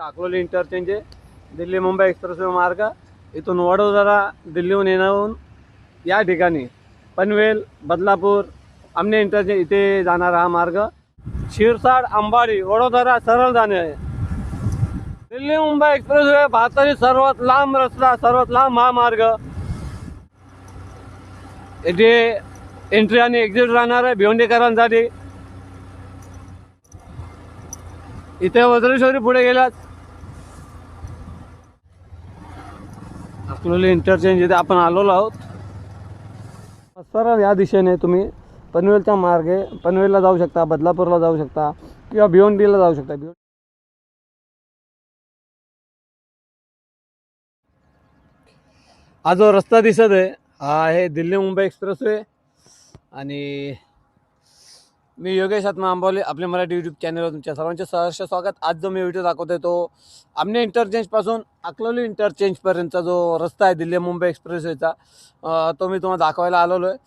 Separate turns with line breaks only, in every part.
Akola interchange आहे, Delhi Mumbai expressway मार्ग. इथून वडोदरा दिल्लीहून येऊन या ठिकाणी पनवेल बदलापूर आमने इंटरचेंज इथे जाणारा हा मार्ग. शिरसाड अंबाडी वडोदरा सरळ जाणे आहे. दिल्ली मुंबई एक्सप्रेसवे भारतातील सर्वात लांब रस्ता, सर्वात लांब महामार्ग. इथे एंट्री आणि एक्झिट राहणार आहे भिवंडीकरांसाठी. इथे वज्रेश्वरी पुढे गेलात अकोला इंटरचेंज इथे आपण आलेलो आहोत. सरळ या दिशेने तुम्ही पनवेलच्या मार्गे पनवेलला जाऊ शकता, बदलापूरला जाऊ शकता किंवा भिवंडीला जाऊ शकता. हा जो रस्ता दिसत आहे हा आहे दिल्ली मुंबई एक्सप्रेसवे. आणि मी योगेश आत्मा आंबवले, आपल्या मराठी यूट्यूब चॅनलवर तुमच्या सर्वांचे सहर्ष स्वागत. आज जो मी व्हिडिओ दाखवतोय तो आमने इंटरचेंजपासून अकलोली इंटरचेंजपर्यंतचा जो रस्ता आहे दिल्ली मुंबई एक्सप्रेसवेचा, तो मी तुम्हाला दाखवायला आलेलो आहे.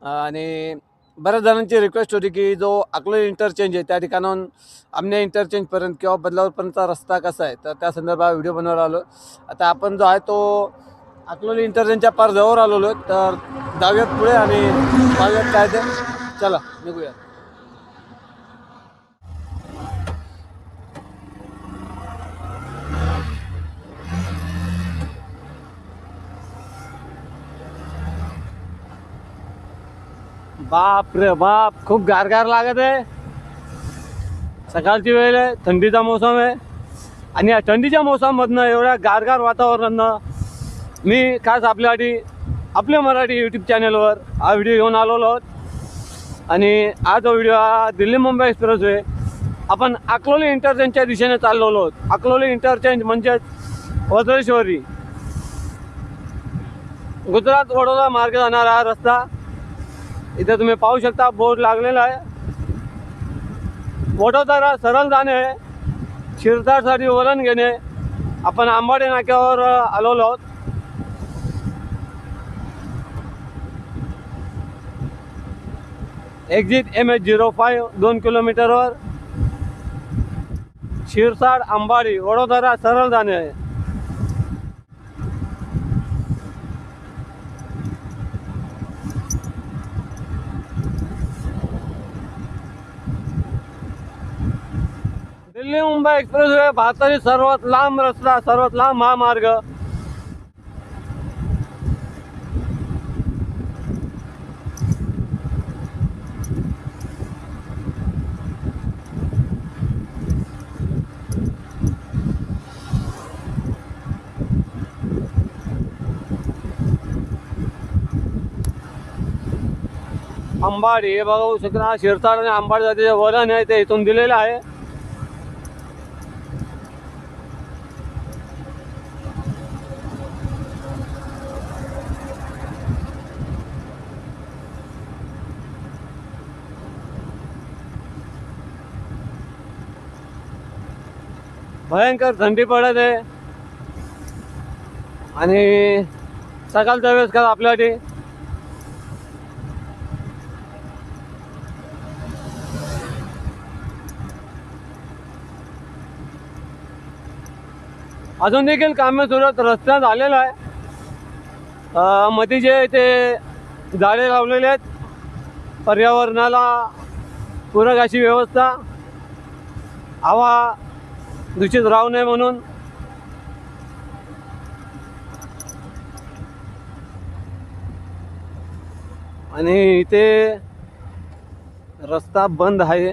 आणि बऱ्याच जणांची रिक्वेस्ट होती की जो अकलोली इंटरचेंज आहे त्या ठिकाणाहून आमने इंटरचेंजपर्यंत किंवा बदलापूरपर्यंतचा रस्ता कसा आहे, तर त्या संदर्भात व्हिडिओ बनवायला आलो. आता आपण जो आहे तो अकलोली इंटरचेंजच्या पार जवळ आलेलो आहे, तर जाऊयात पुढे आणि पाहूयात काय ते. चला निघूया. बाप रे बाप, खूप गारगार लागत आहे. सकाळची वेळ आहे, थंडीचा मोसम आहे आणि या थंडीच्या मोसममधनं एवढ्या गारगार वातावरणानं मी खास आपल्यासाठी आपल्या मराठी यूट्यूब चॅनलवर हा व्हिडिओ घेऊन आलेलो आहोत. आणि हा जो व्हिडिओ हा दिल्ली मुंबई एक्सप्रेसवे आपण अकलोली इंटरचेंजच्या दिशेने चाललेलो आहोत. अकलोली इंटरचेंज म्हणजेच वज्रेश्वरी गुजरात वडोदरा मार्ग जाणारा हा रस्ता. इथे तुम्ही पाहू शकता बोर्ड लागलेला आहे. वडोदरा सरळ जाणे, शिरसाडसाठी वळण घेणे. आपण आंबाडे नाक्यावर आलेलो आहोत. एक्झिट MH05 2 किलोमीटरवर. शिरसाड अंबाडी वडोदरा सरळ जाणे आहे. दिल्ली मुंबई एक्सप्रेसवे भारतातील सर्वात लांब रस्ता, सर्वात लांब महामार्ग. अंबाडी हे बघू शकता, शिरसाड आणि अंबाडी जातीचे वळण आहे ते इथून दिलेलं आहे. भयंकर थंडी पडत आहे आणि सकाळच्या वेळेस का आपल्यासाठी अजून देखील कामे सुरू आहेत. रस्ता झालेला आहे. मध्ये जे ते झाडे लावलेले आहेत, पर्यावरणाला पूरक अशी व्यवस्था, हवा दूषित राहू नये म्हणून. आणि इथे रस्ता बंद आहे.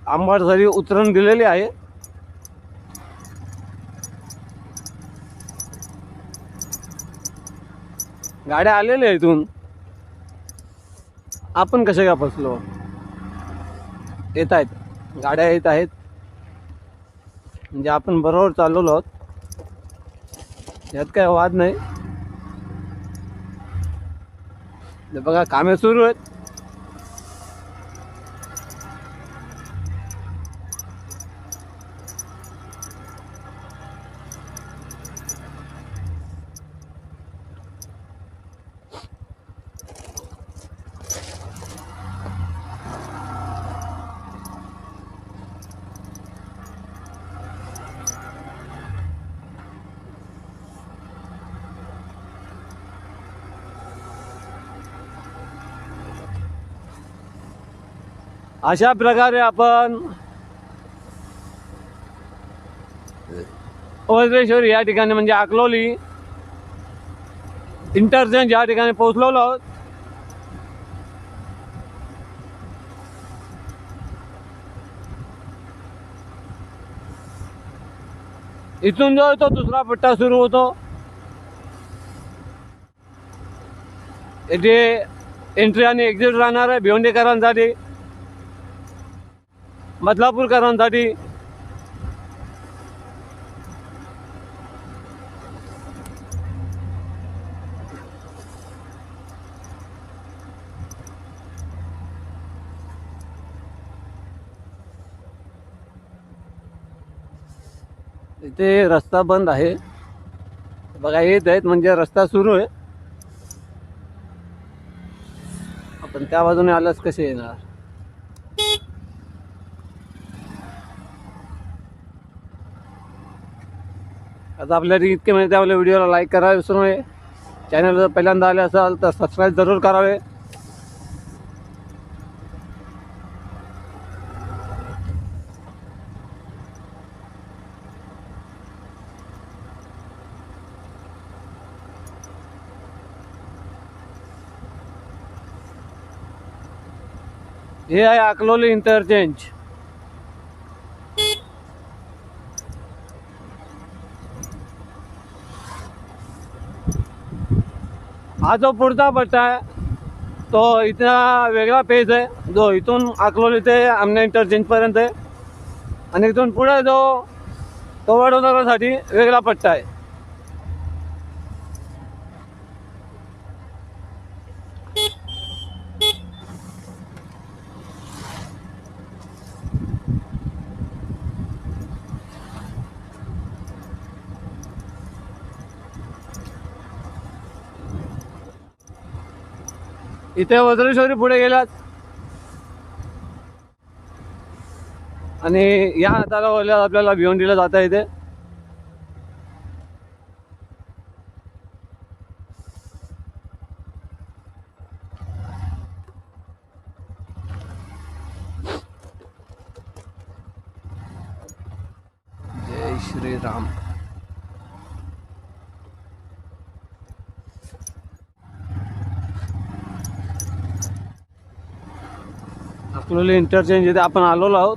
आंबाडझरी उतरण दिलेली आहे. गाड्या आलेल्या इथून, आपण कसे का फसलो. येत आहेत गाड्या, येत आहेत म्हणजे आपण बरोबर चाललेलो आहोत, यात काय वाद नाही. बघा कामे सुरू आहेत. अशा प्रकारे आपण वज्रेश्वरी या ठिकाणी म्हणजे अकलोली इंटरचेंज या ठिकाणी पोहोचलेलो आहोत. इथून जो तो दुसरा पट्टा सुरू होतो. इथे एंट्री आणि एक्झिट राहणार आहे भिवंडीकरांसाठी, बदलापूरकरांसाठी. इथे रस्ता बंद आहे बघा, येत आहेत म्हणजे रस्ता सुरू आहे. आपण त्या बाजूने आल्यास कसे येणार. आता आपल्याला इतके माहिती, आपल्या व्हिडिओला लाईक करावे विसरू नये. चॅनल जर पहिल्यांदा आले असाल तर सबस्क्राईब जरूर करावे. हे आहे अकलोली इंटरचेंज. हा जो पुढचा पट्टा आहे तो इथला वेगळा पेज आहे, जो इथून अकलोली ते आमने इंटरचेंज पर्यंत आहे. आणि इथून पुढे जो तो वडोदरासाठी वेगळा पट्टा आहे. इथे वज्रेश्वरी पुढे गेलात आणि या हाताला वळल्यावर आपल्याला भिवंडीला जाता येते. जय श्रीराम. अकलोली इंटरचेंज इथे आपण आलेलो आहोत.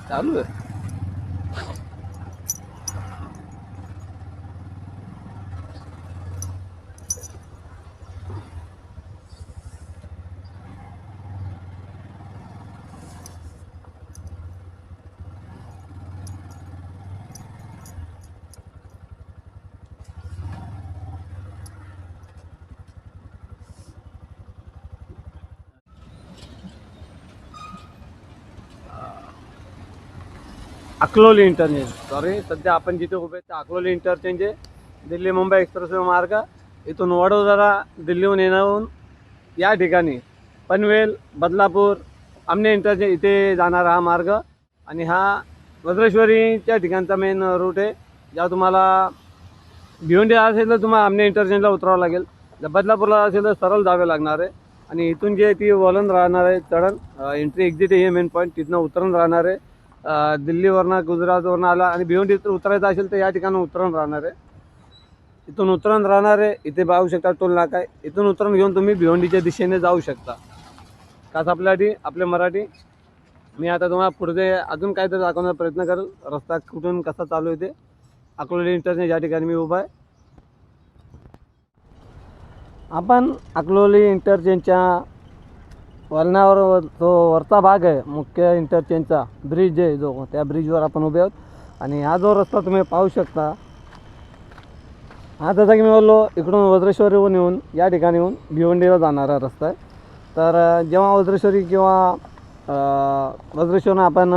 चालू आहे. अकलोली इंटरचेंज, सॉरी, सध्या आपण जिथे उभे आहेत अकलोली इंटरचेंज आहे. दिल्ली मुंबई एक्सप्रेसवे मार्ग इथून वडोदरा दिल्लीहून येऊन या ठिकाणी पनवेल, बदलापूर, आमने इंटरचेंज इथे जाणारा हा मार्ग. आणि हा वज्रेश्वरीच्या ठिकाणचा मेन रूट आहे. जेव्हा तुम्हाला भिवंडी असेल तर तुम्हाला आमने इंटरचेंजला उतरावं लागेल. जर बदलापूरला असेल तर सरळ जावे लागणार आहे. आणि इथून जे ती वळण राहणार आहे, चढण, एंट्री एक्झिट हे मेन पॉईंट, तिथनं उतरण राहणार आहे. दिल्लीवरनं गुजरातवरनं आला आणि भिवंडीत उतरायचं असेल तर या ठिकाणी उतरण राहणार आहे. इथून उतरण राहणार आहे. इथे पाहू शकता टोल नाका आहे. इथून उतरण घेऊन तुम्ही भिवंडीच्या दिशेने जाऊ शकता. खास आपल्यासाठी आपले मराठी. मी आता तुम्हाला पुढे अजून काहीतरी दाखवण्याचा प्रयत्न करेल. रस्ता कुठून कसा चालू आहे ते. अकलोली इंटरचेंज या ठिकाणी मी उभा आहे. आपण अकलोली इंटरचेंजच्या वळणावर जो वरचा भाग आहे मुख्य इंटरचेंजचा ब्रिज आहे जो, त्या ब्रिजवर आपण उभे आहोत. आणि हा जो रस्ता तुम्ही पाहू शकता, हा जसा की मी बोललो इकडून वज्रेश्वरीहून येऊन या ठिकाणी येऊन भिवंडीला जाणारा रस्ता आहे. तर जेव्हा वज्रेश्वरी किंवा वज्रेश्वरून आपण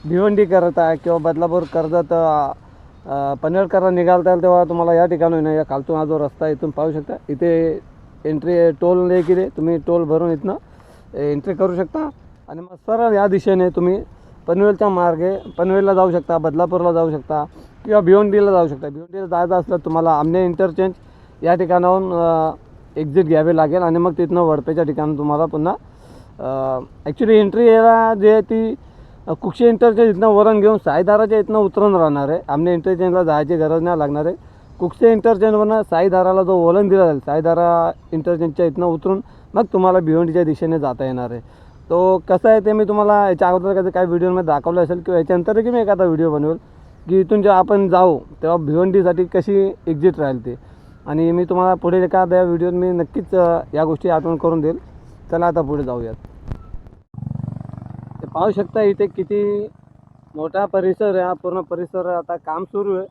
भिवंडी करत आहे किंवा बदलापूर कर्जत पनवेलकरला निघालता येईल तेव्हा तुम्हाला या ठिकाणी या खालतून हा जो रस्ता इथून पाहू शकता. इथे एंट्री टोल नाही केली तुम्ही टोल भरून इथनं एंट्री करू शकता आणि मग सरळ या दिशेने तुम्ही पनवेलच्या मार्गे पनवेलला जाऊ शकता, बदलापूरला जाऊ शकता किंवा भिवंडीला जाऊ शकता. भिवंडीला जायचं असलं तुम्हाला आमने इंटरचेंज या ठिकाणाहून एक्झिट घ्यावे लागेल आणि मग तिथनं वडपेच्या ठिकाणी तुम्हाला पुन्हा ॲक्च्युली एंट्री यायला जे ती कुक्षी इंटरचेंज इथनं वरण घेऊन साईदाराच्या इथनं उतरून राहणार आहे. आमने इंटरचेंजला जायची गरज नाही लागणार आहे. कुक्षी इंटरचेंजवरनं साईदाराला जो वळण दिला जाईल साईदारा इंटरचेंजच्या इथनं उतरून मग तुम्हाला भिवंडीच्या दिशेने जाता येणार आहे. तो कसं आहे ते मी तुम्हाला याच्या अगोदर कधी काही व्हिडिओमध्ये दाखवलं असेल किंवा याच्यानंतर की मी एखादा व्हिडिओ बनवेल की इथून जेव्हा आपण जाऊ तेव्हा भिवंडीसाठी कशी एक्झिट राहील ते, आणि मी तुम्हाला पुढे एखाद्या व्हिडिओत मी नक्कीच या गोष्टी आठवण करून देईल. चला आता पुढे जाऊयात. ते पाहू शकता इथे किती मोठा परिसर आहे. हा पूर्ण परिसर आता काम सुरू आहे.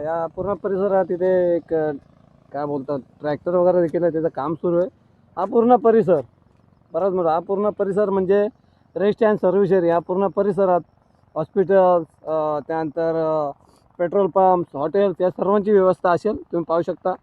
या पूर्ण परिसरात इथे एक काय बोलतात ट्रॅक्टर वगैरे देखील आहे, त्याचं काम सुरू आहे. हा पूर्ण परिसर बराच मोठा, हा पूर्ण परिसर म्हणजे रेस्ट अँड सर्व्हिस एरिया. पूर्ण परिसरात हॉस्पिटल्स त्यानंतर पेट्रोल पंप्स, हॉटेल्स या सर्वांची व्यवस्था असेल. तुम्ही पाहू शकता